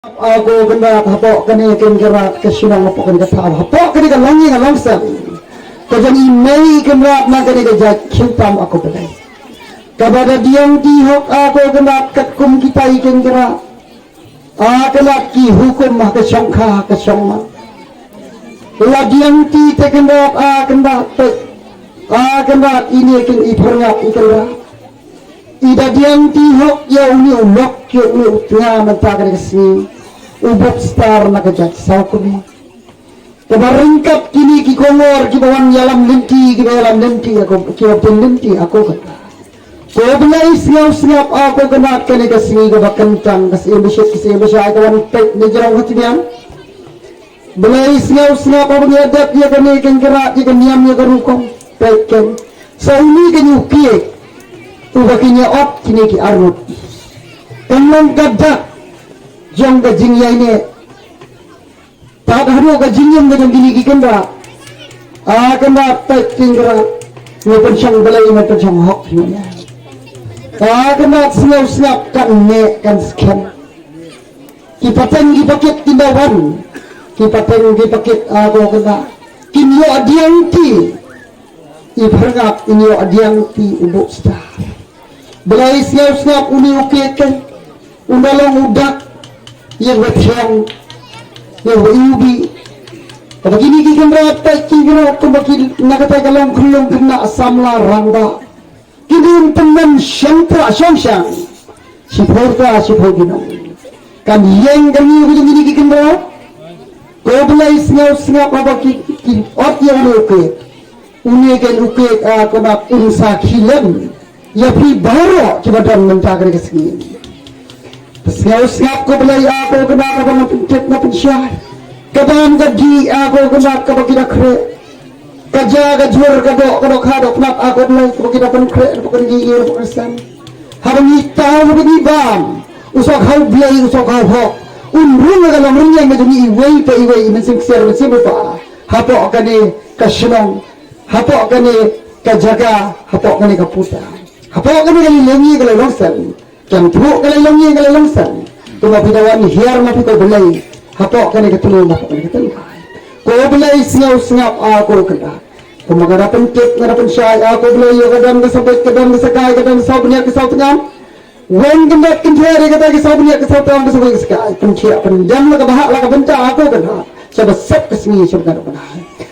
Aku kena hapok kani kira kesinang hapok kani kata hapok kani kalangi kalangsan kajan imei kena nak kani kajak kintam aku pedai kepada diang dihok aku kena ketkum kita ikan kira kena ki hukum mah kesongkha kesongma la diang ti tekendap kena kena ini ikan iperngap ikan ida diang tihok ya uni ulok ya uni utnga mentah kesini ubot star na kajat saukuni kebaringkap kini ki kongor ki bawan yalam linti ki yalam linti aku ki bawan linti aku kata ko belai siap aku kena kene kesini ke bakentang kesini besok kawan tek ni jarang hatian belai siap aku menghadap dia kene kenggerak dia niam dia kerukong teken sauni kenyuki ubakinya op kini ki arut emang gadak jang gajing ya ini tak haru gajing yang gajing gini kikenda kenda tak tinggal ni pencang belai ni pencang hok ni kenda siap kan ne kan scan kipateng kipakit tindawan kipateng kipakit aku kena kinyo adiang ti ibarngap inyo adiang ti ubuk star belai siap uni ukekan undalong udak yang bersiang yang berubi pada kini kita berapa kira kembali nak kata kalau belum kena asam lah rangda kini teman syangtra syangshang si porgino kan yang kami begini kita berapa kau belai sengaja apa kini ot yang uke kan uke kena unsa kilen ya pi baru kepada mentah kesini siap ko belai aku kena apa pintet na pinsyah kadang gaji aku kena apa kita kre kaja gajur kado khado knap aku belai ko kita pen kre ko gi ir ko san habang ita habang ibam usok hau belai usok hau ho unrung ga lam ring ga ni iwei pa iwei men sing ser men sim pa hapo kani kasinong hapo kani kajaga hapo kani kaputa hapo kani lengi ga longsan yang teruk kalau longsan cuma pidawan hiar mapi kau belai hapok kani ketelu hapok kani ketelu kau belai sengap aku kena kau mengada pentit mengada pensyai aku belai yo kadang sampai kadang sekai kadang sau punya kesau tengam wen kendak kenjari kata kesau punya kesau tengam kesau sekai penciak pendam lah kebahak lah kebentak aku kena sebab sep kesini sebab kena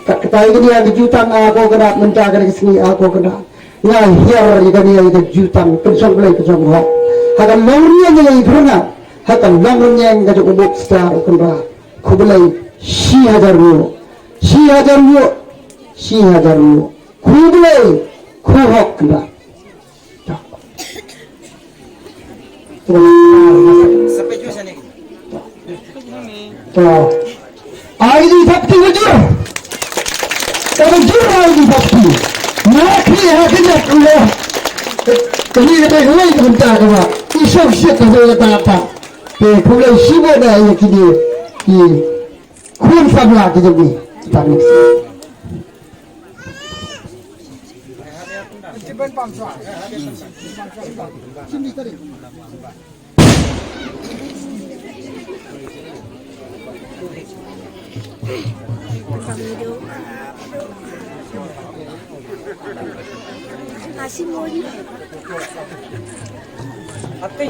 kat ketai kini ada jutang aku kena mentak kani kesini aku kena nah hiar kani ada jutang pensong belai pensong hok hakan longnya yang pernah hakan longnya yang ada ubuk star kembali kubelai 1000 euro kubelai kuhok kembali sampai juga sana ID bakti wajur ID bakti nakri hakinya Allah kini kita mulai sebentar kena isok siap kita apa mulai sibuk dah yang kini kun sabla kita ni tak ni Masih mau ni. hati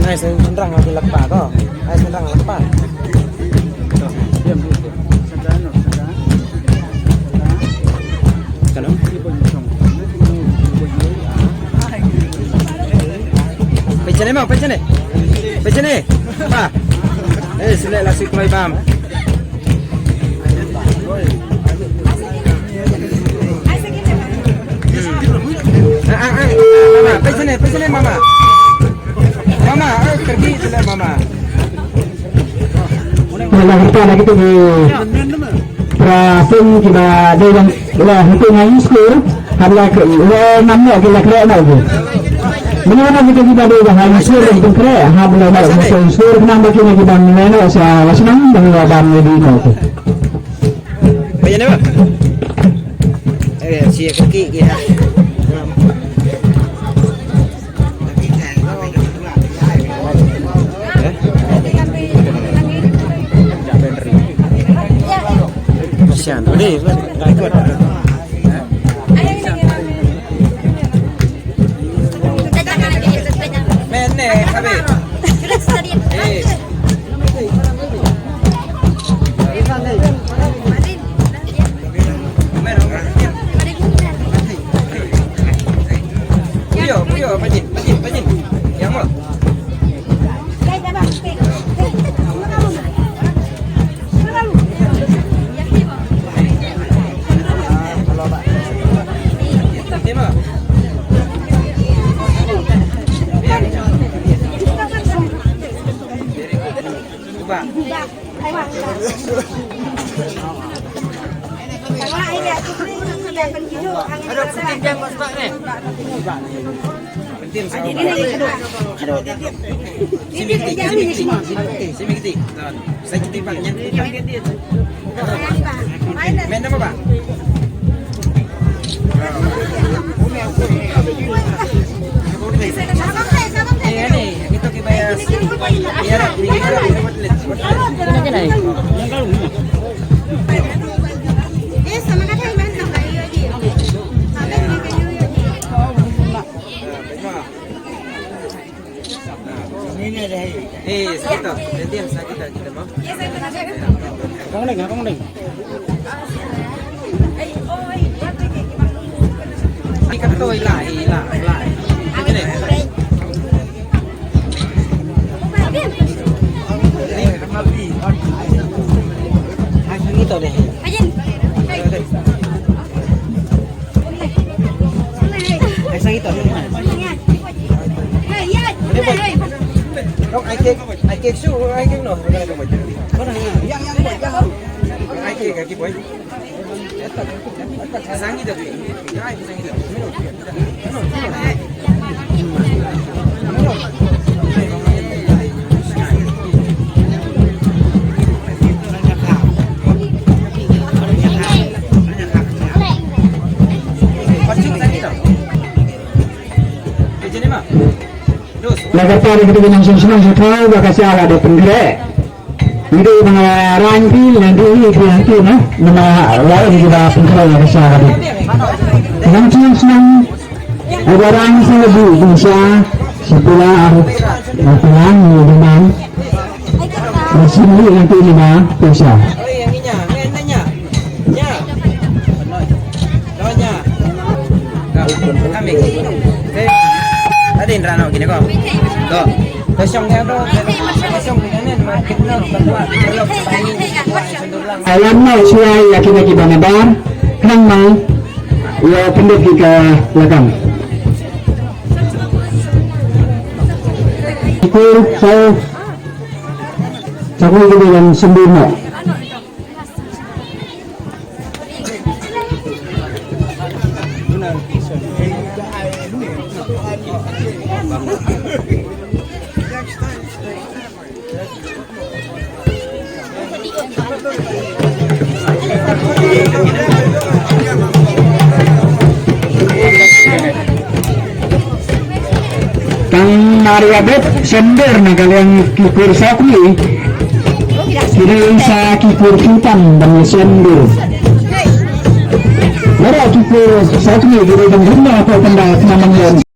Ai senrang lagi lepas kau. Ai senrang lepas. Kalau Pencen ni mau, pencen ni. Pencen ni. Apa? Selek lah si Kloi Bam. Mama, pencen ni mama. Mama, pergi selek mama. Kalau kita lagi tu di prasen kita ada yang lah itu ngaji sekolah harga ke namanya kita kira lagi. Bagaimana kita ada yang ngaji sekolah itu kira habla nak sekolah kenapa kita kita mana saya senang dengan abang di itu. Bayar ni apa? Siap kaki kita. Kasihan tu ni, tak ikut. Mana habis? Puyo, pajin. Yang mana? Sini. Saya kita paknya. Main apa pak? Ini kita bayar. Biar sakit kita mau. Kong deng. Ikat tôi lại. Ini. Itu deh. Sang itu. Không, ai kêu su, ai kêu nổ, cái này được rồi. Có này à? Yang. Ai kêu cái quấy. Sáng đi được. Ai sáng đi được. Lagatan kita dengan senang sekali bakasi ala ada penggerak. Itu mga rangkil nanti itu na mga lain kita penggerak bakasi ala ada. Dengan senang ada rangkil sa labu bisa sebelah pulang dengan sini nanti 5 pesa. Adin rano gini kok. Tuh. Besong ya bro. Besong ini makin berbuat. Alam na siya yakin na kibanabar nang may ya pendek ka lakam. Ikul sa ko yang sembunyi. Kang Maria Bet sender na kalian kikur sakwi kira sa kikur hitam dan sender Mara kikur sakwi kira dan rumah apa pendak namanya